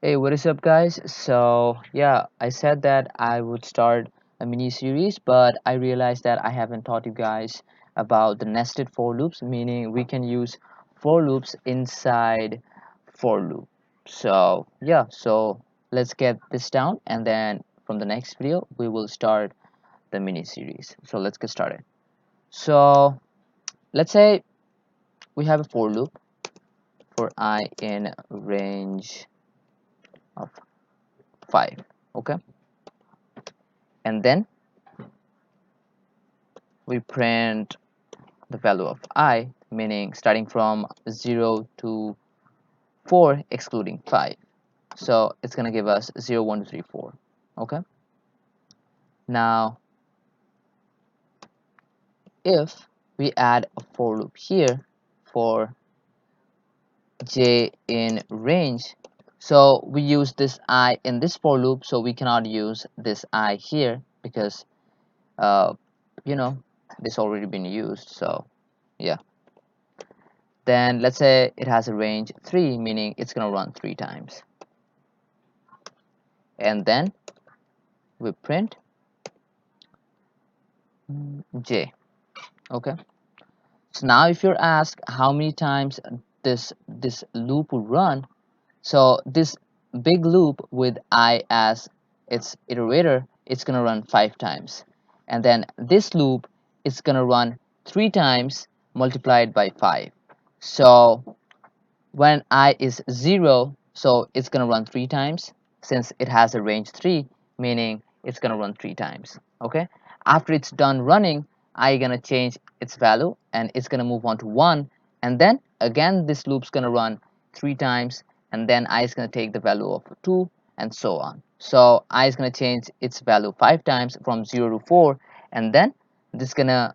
Hey, what is up, guys? So, yeah, I said that I would start a mini series, but I realized that I haven't taught you guys about the nested for loops, meaning we can use for loops inside for loop. So, yeah, so let's get this down, and then from the next video, we will start the mini series. So, let's get started. So, let's say we have a for loop for I in range of 5, okay? And then we print the value of I, meaning starting from 0 to 4 excluding 5. So it's going to give us 0 1 2 3 4. Okay, now if we add a for loop here for j in range, so we use this I in this for loop, so we cannot use this I here because uh, you know, this already been used. So yeah, then let's say it has a range 3, meaning it's going to run 3 times. And then we print j. Okay, so now if you're asked how many times this loop will run, so this big loop with I as its iterator, it's gonna run 5 times, and then this loop is gonna run 3 times multiplied by 5. So when I is 0, so it's gonna run 3 times since it has a range 3, meaning it's gonna run 3 times. Okay, after it's done running, I gonna change its value and it's gonna move on to 1, and then again this loop's gonna run 3 times, and then I is gonna take the value of 2 and so on. So I is gonna change its value 5 times from 0 to 4, and then this gonna,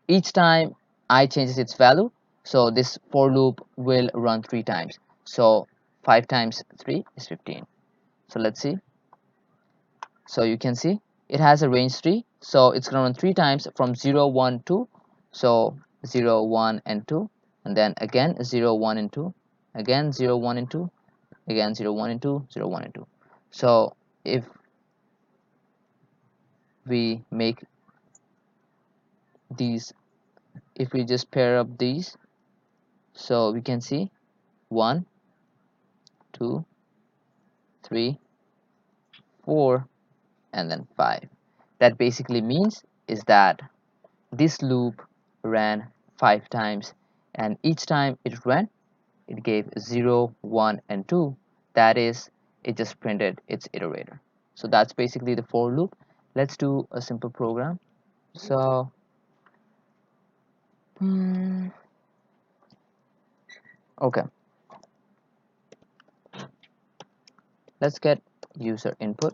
each time I changes its value, so this for loop will run 3 times. So 5 times 3 is 15. So let's see. So you can see it has a range 3, so it's gonna run 3 times from 0 1 2. So 0 1 and 2, and then again 0 1 and 2, again 0 1 and 2, again 0 1 and 2, 0 1 and 2. So if we make these, if we just pair up these, so we can see 1 2 3 4 and then 5. That basically means is that this loop ran 5 times, and each time it ran, it gave 0 1 and 2. That is, it just printed its iterator. So that's basically the for loop. Let's do a simple program. So okay, let's get user input,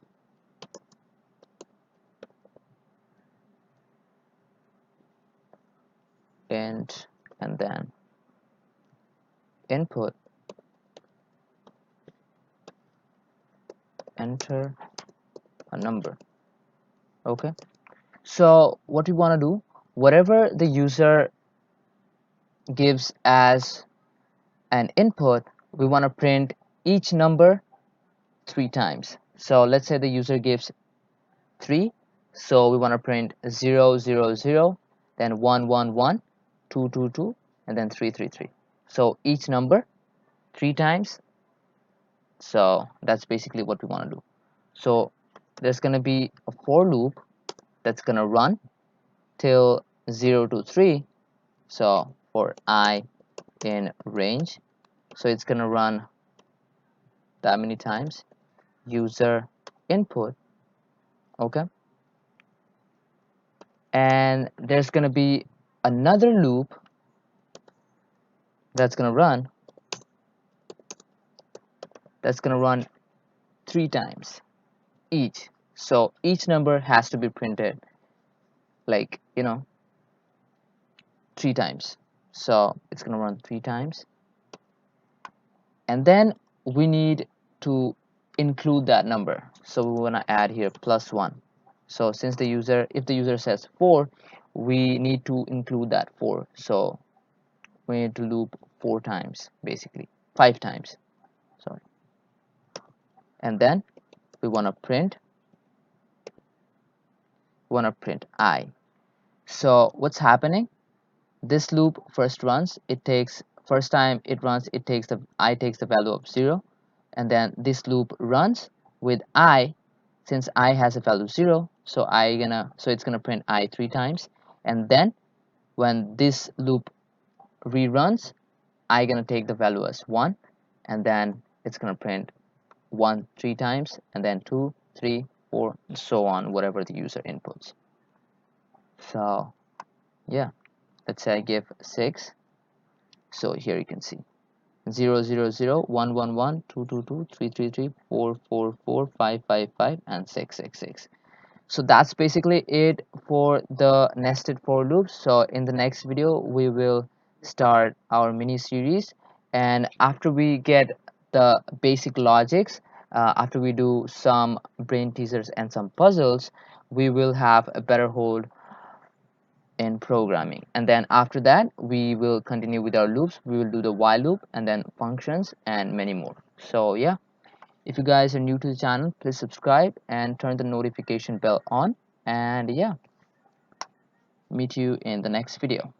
and then input, enter a number. Okay, so what we want to do, whatever the user gives as an input, we want to print each number 3 times. So let's say the user gives 3, so we want to print 0 0 0, then 1 1 1, 2 2 2, and then 3 3 3. So each number 3 times. So that's basically what we want to do. So there's going to be a for loop that's going to run till 0 to 3. So for I in range, so it's going to run that many times user input. Okay, and there's going to be another loop that's going to run, that's going to run 3 times each. So each number has to be printed, like, 3 times. So it's going to run 3 times, and then we need to include that number, so we want to add here +1. So since the user, if the user says 4, we need to include that 4. So we need to loop 4 times, basically 5 times, sorry. and then we want to print I. So what's happening? This loop first runs, it takes first time it runs, it takes the I takes the value of 0, and then this loop runs with I. Since I has a value 0, so it's gonna print I 3 times, and then when this loop reruns, I gonna take the value as 1, and then it's gonna print 1 3 times, and then 2 3 4 and so on, whatever the user inputs. So yeah, let's say I give 6. So here you can see 0 0 0 1 1 1 2 2 2 3 3 3 4 4 4 5 5 5 and 6 6 6. So that's basically it for the nested for loops. So in the next video we will start our mini series, and after we get the basic logics, after we do some brain teasers and some puzzles, we will have a better hold in programming. And then after that we will continue with our loops. We will do the while loop and then functions and many more. So yeah, if you guys are new to the channel, please subscribe and turn the notification bell on. And yeah, meet you in the next video.